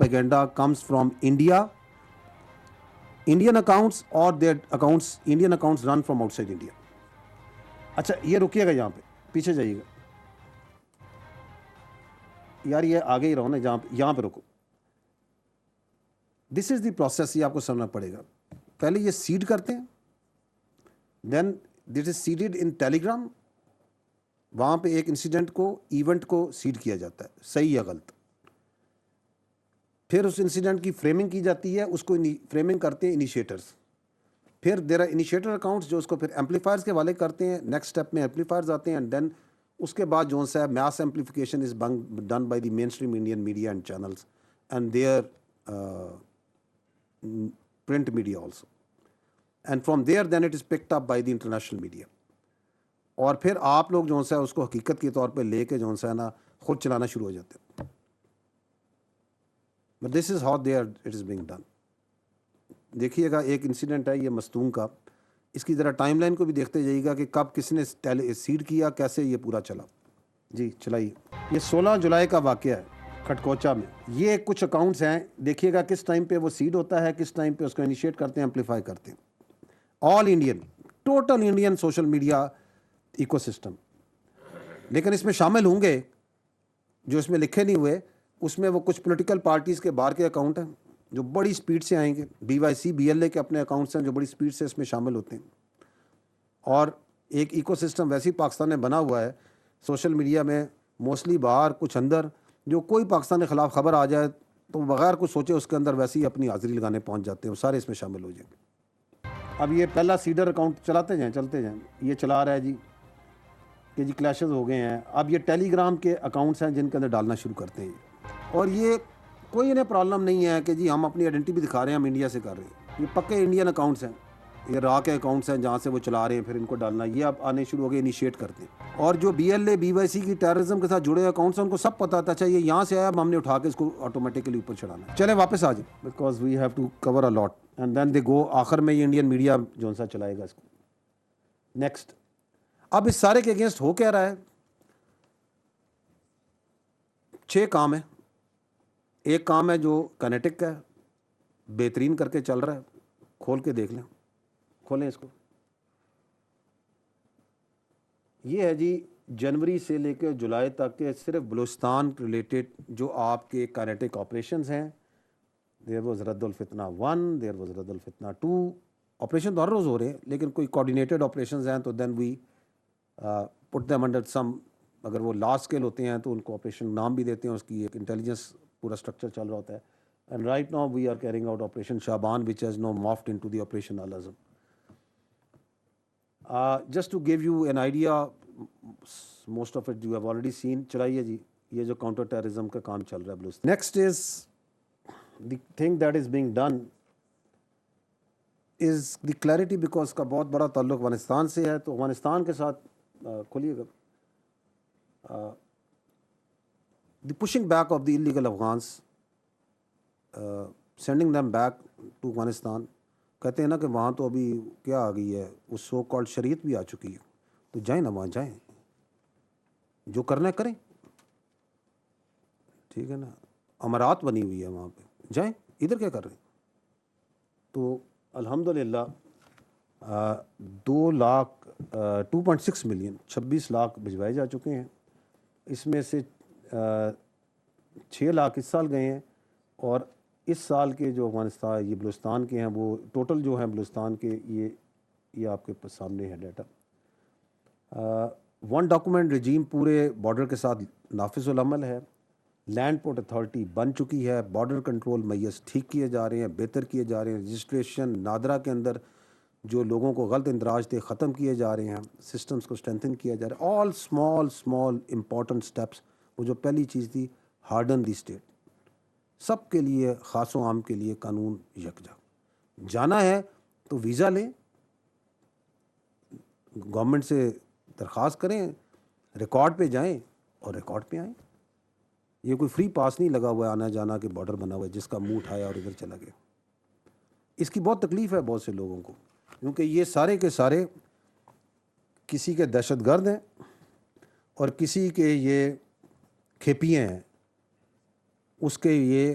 propaganda comes from India, Indian accounts, or their accounts, Indian accounts run from outside India. اچھا یہ رکیے گا یہاں پہ, پیچھے جائیے گا یار, یہ آگے ہی رہو نا, یہاں پہ رکو. دس از دی پروسیس, یہ آپ کو سمجھنا پڑے گا. پہلے یہ سیڈ کرتے ہیں, دین دس از سیڈیڈ ان ٹیلی گرام. وہاں پہ ایک انسیڈنٹ کو, ایونٹ کو سیڈ کیا جاتا ہے, صحیح یا غلط. پھر اس انسیڈنٹ کی فریمنگ کی جاتی ہے, اس کو فریمنگ کرتے ہیں انیشیٹرز. پھر دیر آر انیشیٹر اکاؤنٹس جو اس کو پھر ایمپلیفائرز کے حوالے کرتے ہیں. نیکسٹ اسٹیپ میں ایمپلیفائرز آتے ہیں, اینڈ دین اس کے بعد جو ہے mass amplification is done by the mainstream Indian media and channels and their print media also, and from there then it is picked up by the international media. اور پھر آپ لوگ جو ہے اس کو حقیقت کے طور پہ لے کے جو ہے نا خود چلانا شروع ہو جاتے ہیں. But this is how there it is being done. دیکھیے گا ایک انسیڈنٹ ہے یہ مستونگ کا, اس کی ذرا ٹائم لائن کو بھی دیکھتے جائیے گا کہ کب کس نے سیڈ کیا, کیسے یہ پورا چلا. جی چلائیے. یہ 16 جولائی کا واقعہ ہے کھٹکوچا میں. یہ کچھ اکاؤنٹس ہیں, دیکھیے گا کس ٹائم پہ وہ سیڈ ہوتا ہے, کس ٹائم پہ اس کو انیشیٹ کرتے ہیں, ایمپلیفائی کرتے ہیں. All Indian, total Indian social media ecosystem. لیکن اس میں شامل ہوں گے جو اس میں لکھے نہیں ہوئے, اس میں وہ کچھ پولیٹیکل پارٹیز کے باہر کے اکاؤنٹ ہیں جو بڑی سپیڈ سے آئیں گے. BYC BLA کے اپنے اکاؤنٹس ہیں جو بڑی سپیڈ سے اس میں شامل ہوتے ہیں. اور ایک ایکو سسٹم ویسے ہی پاکستان میں بنا ہوا ہے سوشل میڈیا میں, موسٹلی باہر کچھ اندر, جو کوئی پاکستان کے خلاف خبر آ جائے تو بغیر کچھ سوچے اس کے اندر ویسے ہی اپنی حاضری لگانے پہنچ جاتے ہیں, وہ سارے اس میں شامل ہو جائیں گے. اب یہ پہلا سیڈر اکاؤنٹ چلاتے جائیں, چلتے جائیں. یہ چلا رہا ہے جی کہ جی کلیشز ہو گئے ہیں. اب یہ ٹیلی گرام کے اکاؤنٹس ہیں جن کے اندر ڈالنا شروع کرتے ہیں. اور یہ کوئی انہیں پرابلم نہیں ہے کہ جی ہم اپنی آئیڈینٹی بھی دکھا رہے ہیں, ہم انڈیا سے کر رہے ہیں. یہ پکے انڈین اکاؤنٹس ہیں, یہ را کے اکاؤنٹس ہیں جہاں سے وہ چلا رہے ہیں, پھر ان کو ڈالنا. یہ اب آنے شروع ہو گئے, انیشیٹ کرتے ہیں. اور جو BLA BYC کی ٹیررزم کے ساتھ جڑے اکاؤنٹس ہیں ان کو سب پتا تھا, اچھا یہ یہاں سے آیا, اب ہم نے اٹھا کے اس کو آٹومیٹکلی اوپر چڑھانا ہے. چلیں واپس آ جائیں, because we have to cover a lot and then they go. آخر میں یہ انڈین میڈیا جو سا چلائے گا اس کو. نیکسٹ, اب اس سارے کے اگینسٹ ہو کیا رہا ہے؟ 6 کام ہیں. ایک کام ہے جو کینیٹک کا ہے, بہترین کر کے چل رہا ہے, کھول کے دیکھ لیں, کھولیں اس کو. یہ ہے جی جنوری سے لے کے جولائی تک کے صرف بلوچستان ریلیٹڈ جو آپ کے کینیٹک آپریشنز ہیں. دیر واز رد الفتنہ 1, دیر واز رد الفتنہ 2. آپریشن تو ہر روز ہو رہے ہیں, لیکن کوئی کوآرڈینیٹڈ آپریشنز ہیں تو دین وی پٹ دیم انڈر سم. اگر وہ لارج اسکیل ہوتے ہیں تو ان کو آپریشن نام بھی دیتے ہیں, اس کی ایک انٹیلیجنس پورا اسٹرکچر چل رہا ہوتا ہے. And right now we are carrying out operation Shaban which has now morphed into the operation الازم. Just to give you an idea, most of it you have already seen. چلائیے جی, یہ جو کاؤنٹر ٹیررزم کا کام چل رہا ہے Balochistan. Next is the thing that is being done is the clarity, because کا بہت بڑا تعلق افغانستان سے ہے. تو افغانستان کے ساتھ کھولیے گا. The pushing back of the illegal Afghans, sending them back to Afghanistan. کہتے ہیں نا کہ وہاں تو ابھی کیا آ گئی ہے, اس سو کالڈ شریعت بھی آ چکی ہے, تو جائیں نا وہاں جائیں, جو کرنا ہے کریں. ٹھیک ہے نا, امارات بنی ہوئی ہے وہاں پہ, جائیں, ادھر کیا کر رہے ہیں. تو الحمدللہ 2.6 ملین 26 لاکھ بھجوائے جا چکے ہیں. اس میں سے 6 لاکھ اس سال گئے ہیں, اور اس سال کے جو افغانستان یہ بلوچستان کے ہیں وہ ٹوٹل جو ہیں بلوچستان کے, یہ آپ کے سامنے ہے ڈیٹا. 1 ڈاکومنٹ رجیم پورے بارڈر کے ساتھ نافذ العمل ہے. لینڈ پورٹ اتھارٹی بن چکی ہے. بارڈر کنٹرول میس ٹھیک کیے جا رہے ہیں, بہتر کیے جا رہے ہیں. رجسٹریشن نادرا کے اندر جو لوگوں کو غلط اندراج تھے ختم کیے جا رہے ہیں, سسٹمز کو اسٹرینتھن کیا جا رہا ہے. All small important steps. وہ جو پہلی چیز تھی ہارڈن دی اسٹیٹ, سب کے لیے, خاص و عام کے لیے قانون یکجا. جانا ہے تو ویزا لیں, گورنمنٹ سے درخواست کریں, ریکارڈ پہ جائیں اور ریکارڈ پہ آئیں. یہ کوئی فری پاس نہیں لگا ہوا ہے آنا جانا کہ بارڈر بنا ہوا ہے جس کا منہ اٹھایا اور ادھر چلا گیا. اس کی بہت تکلیف ہے بہت سے لوگوں کو, کیونکہ یہ سارے کے سارے کسی کے دہشت گرد ہیں اور کسی کے یہ کھیپیے ہیں, اس کے یہ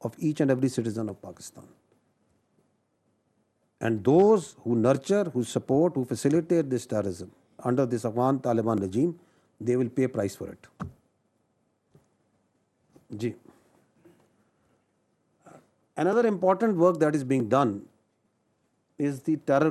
of each and every citizen of Pakistan. And those who nurture, who support, who facilitate this terrorism under this Afghan Taliban regime, they will pay price for it. Ji. Another important work that is being done is the terror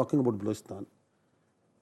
talking about Balochistan.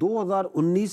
2019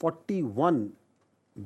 41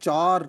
4